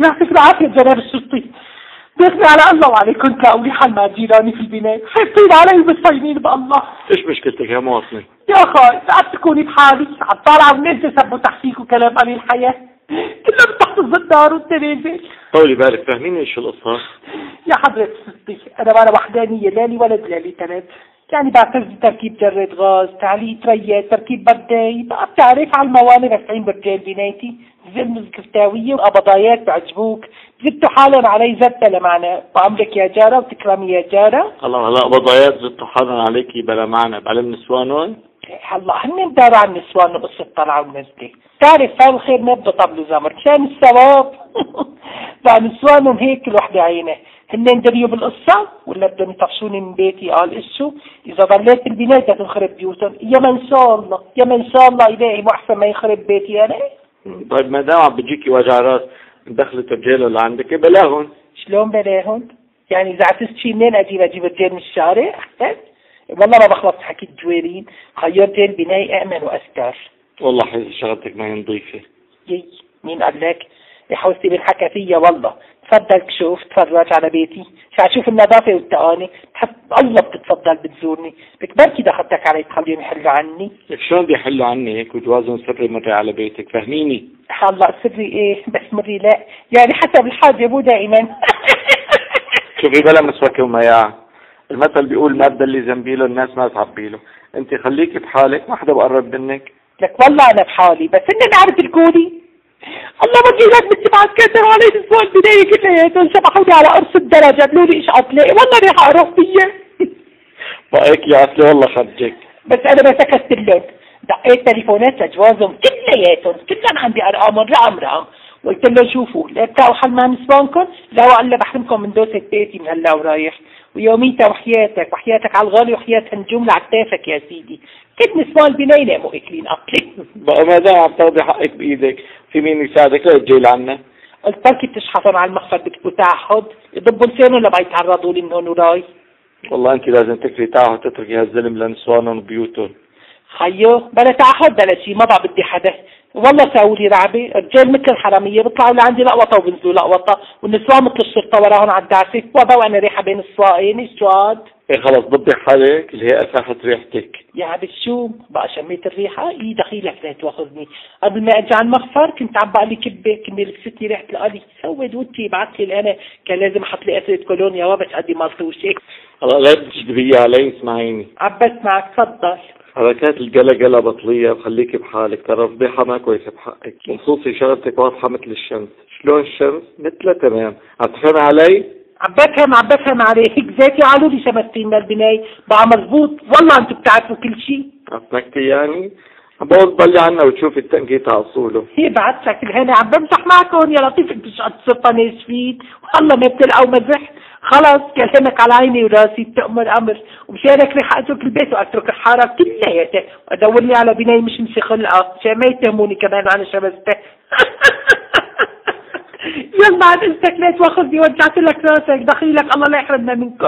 يعطيك العافية جناب الشرطي. دخلي على الله وعليكم تلاقوا لي حل مع جيراني في البناية، حاطين علي ومستعينين بالله. ايش مشكلتك يا مواطنة؟ يا خاي ساعات تكوني بحالي عم طالعة والناس يسبوا تحتيك وكلام عن الحياة، كلها بتحفظ الدار والتنازل. طولي بالك، فاهميني ايش القصة؟ يا حضرة الستي أنا وأنا وحدانية، لا لي ولد لا لي تلد، يعني بعتز تركيب جرة غاز، تعليق ريات، تركيب برداي، بقى بتعرف على الموانئ رافعين برجال بنايتي، زلمز كفتاوية وقبضايات بعجبوك، زدتوا حالهم علي زدت لمعنى، بعمرك يا جارة وتكرمي يا جارة. الله هلا قبضايات زدتوا حالهم عليكي بلا معنى بعلم نسوانهم؟ هلا هن داروا عن النسوان وقصة طلعوا ونزلة، تعرف فعل الخير نبض طبل زمر كان الثواب. بقى نسوانهم هيك الوحدة عينه، هن دريوا بالقصة ولا بدهم يطفشوني من بيتي؟ قال إشو إذا ضليت البناية تنخرب بيوتهم، يا من شاء الله يا من شاء الله إلهي مو أحسن ما يخرب بيتي أنا. طيب ما دام عم بتجيكي وجع راس من دخلة الرجال اللي عندك بلاهم. شلون بلاهم؟ يعني إذا عتست شي منين أجيب رجال من الشارع؟ والله ما بخلص حكي الجويرين، خيرت البناية أأمن وأستر. والله حزي شغلتك ما هي نظيفة. يي مين قال لك؟ يا حوستي بالحكى فيا والله. تفضل شوف تفرج على بيتي، شوف النظافة والتقاني، بحب الله بتتفضل بتزورني، لك بركي دخلتك علي تخليهم يحلوا عني. لك شلون بيحلوا عني هيك وجوازهم سري مري على بيتك؟ فهميني. هلا سري ايه بس مري لا، يعني حسب الحاجة مو دائما. شوفي بلا مسوكة ومياع، المثل بيقول ما بدلي زنبيله الناس ما تعبيله، انت خليكي بحالك ما حدا بقرب منك. لك والله انا بحالي بس اني عارف الكودي. الله ما لك بدي بعد كثر علي الاسبوع البداية كلياتهم سبحوني على قرص الدرجة قالوا لي ايش عطلي، والله رح اعرف فيا. بقيك يا عسلي والله خرجك. بس انا ما سكت لهم، دقيت تليفونات لجوازهم كلياتهم كلهم عندي ارقام رقم وقلت لهم شوفوا لا بتلاقوا حل مع نسوانكم لا والا بحرمكم من دوسة بيتي من هلا ورايح، ويوميتها وحياتك على الغالي وحياتها جملة على كتافك يا سيدي، كل نسوان بنينا مو اكلين اكلي. بقى ما دام عم تاخذي حقك بايدك في مين يساعدك لا تجيل عنا. قلت بركي بتشحطهم على المخفر بتكتبوا تعهد يضبوا لسانهم لما يتعرضوا لي من هون وراي. والله انت لازم تكفي تعهد تتركي هالزلم لنسوانهم وبيوتهم. خيو بلا تعهد بلا شيء ما بقى بدي حدا، والله ساولي رعبة رجال مثل الحرامية بيطلعوا لعندي لقوطة وبنزلوا لقوطة، والنسوان مثل الشرطة وراهم على الدعسة وضع وانا ريحة بين السواقين. ايش جواد؟ ايه خلص ضبي حالك اللي هي اساحة ريحتك. يا عبد شو بقى شميت الريحة؟ ايه دخيلك لا تواخذني، قبل ما اجي على المخفر كنت عم بقلي كبة كني لكستني ريحة القلي، سود وجهي بعت لي انا كان لازم احط لي اسرة كولونيا وبس قدي مالطوشة. هلا لا تجذبيها علي اسمعيني. عبس معك تفضل. حركات القلقلة بطلية وخليكي بحالك، ترى فضيحة ما كويسة بحقك، وخصوصي شغلتك واضحة مثل الشمس. شلون الشمس؟ مثلها تمام، عم تفهمي علي؟ عم بفهم عليك ذاتي قالوا لي شمستين للبناية بقى مزبوط، والله انتم بتعرفوا كل شيء. عفنكتي يعني؟ عم بقول تضلي عنا وتشوفي التنقيط على اصوله. هي بعد شكل هنا عم بمزح معكم يا لطيف، انتوا شو قد صرتوا ناشفين والله ما بتلقوا مزح. خلص كلامك على عيني وراسي بتأمر امر، ومشانك رح اترك البيت واترك الحاره كلياتها وادور لي على بناية مش خلقه عشان ما يتهموني كمان على شمسته. يلا بعد اذنك لا تواخذني وجعت لك راسك دخيلك الله لا يحرمنا منكم.